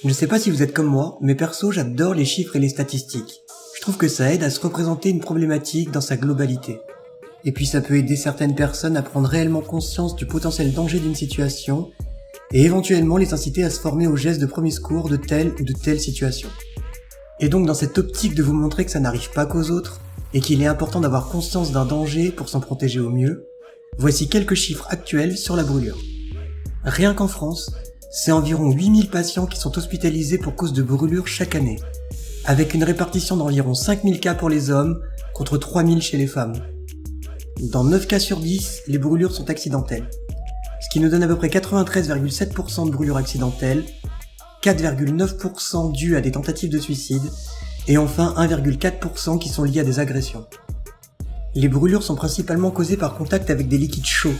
Je sais pas si vous êtes comme moi, mais perso, j'adore les chiffres et les statistiques. Je trouve que ça aide à se représenter une problématique dans sa globalité. Et puis ça peut aider certaines personnes à prendre réellement conscience du potentiel danger d'une situation et éventuellement les inciter à se former aux gestes de premier secours de telle ou de telle situation. Et donc dans cette optique de vous montrer que ça n'arrive pas qu'aux autres et qu'il est important d'avoir conscience d'un danger pour s'en protéger au mieux, voici quelques chiffres actuels sur la brûlure. Rien qu'en France, c'est environ 8000 patients qui sont hospitalisés pour cause de brûlure chaque année, avec une répartition d'environ 5000 cas pour les hommes contre 3000 chez les femmes. Dans 9 cas sur 10, les brûlures sont accidentelles, ce qui nous donne à peu près 93,7% de brûlures accidentelles, 4,9% dues à des tentatives de suicide, et enfin 1,4% qui sont liées à des agressions. Les brûlures sont principalement causées par contact avec des liquides chauds,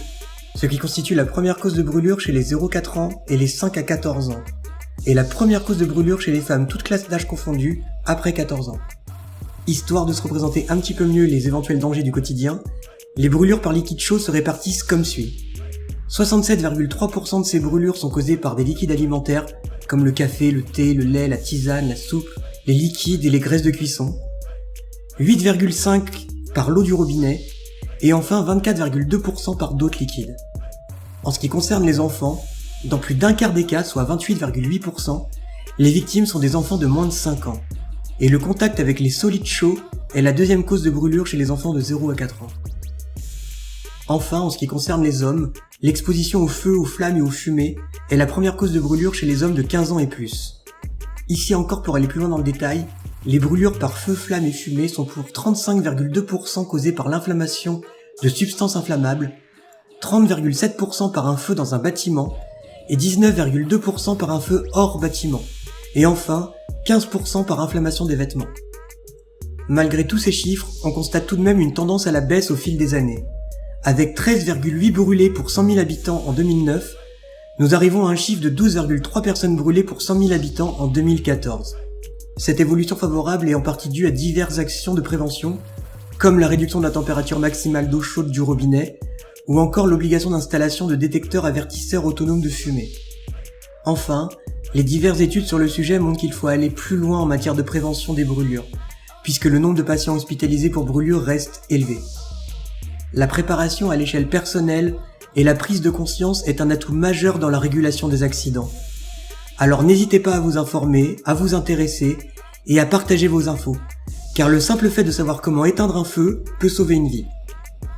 ce qui constitue la première cause de brûlure chez les 0-4 ans et les 5 à 14 ans, et la première cause de brûlure chez les femmes toutes classes d'âge confondues après 14 ans. Histoire de se représenter un petit peu mieux les éventuels dangers du quotidien, les brûlures par liquide chaud se répartissent comme suit. 67,3% de ces brûlures sont causées par des liquides alimentaires comme le café, le thé, le lait, la tisane, la soupe, les liquides et les graisses de cuisson. 8,5% par l'eau du robinet et enfin 24,2% par d'autres liquides. En ce qui concerne les enfants, dans plus d'un quart des cas, soit 28,8%, les victimes sont des enfants de moins de 5 ans. Et le contact avec les solides chauds est la deuxième cause de brûlure chez les enfants de 0 à 4 ans. Enfin, en ce qui concerne les hommes, l'exposition au feu, aux flammes et aux fumées est la première cause de brûlure chez les hommes de 15 ans et plus. Ici encore, pour aller plus loin dans le détail, les brûlures par feu, flamme et fumée sont pour 35,2% causées par l'inflammation de substances inflammables, 30,7% par un feu dans un bâtiment et 19,2% par un feu hors bâtiment, et enfin 15% par inflammation des vêtements. Malgré tous ces chiffres, on constate tout de même une tendance à la baisse au fil des années. Avec 13,8 brûlés pour 100 000 habitants en 2009, nous arrivons à un chiffre de 12,3 personnes brûlées pour 100 000 habitants en 2014. Cette évolution favorable est en partie due à diverses actions de prévention, comme la réduction de la température maximale d'eau chaude du robinet, ou encore l'obligation d'installation de détecteurs avertisseurs autonomes de fumée. Enfin, les diverses études sur le sujet montrent qu'il faut aller plus loin en matière de prévention des brûlures, puisque le nombre de patients hospitalisés pour brûlure reste élevé. La préparation à l'échelle personnelle et la prise de conscience est un atout majeur dans la régulation des accidents. Alors n'hésitez pas à vous informer, à vous intéresser et à partager vos infos, car le simple fait de savoir comment éteindre un feu peut sauver une vie.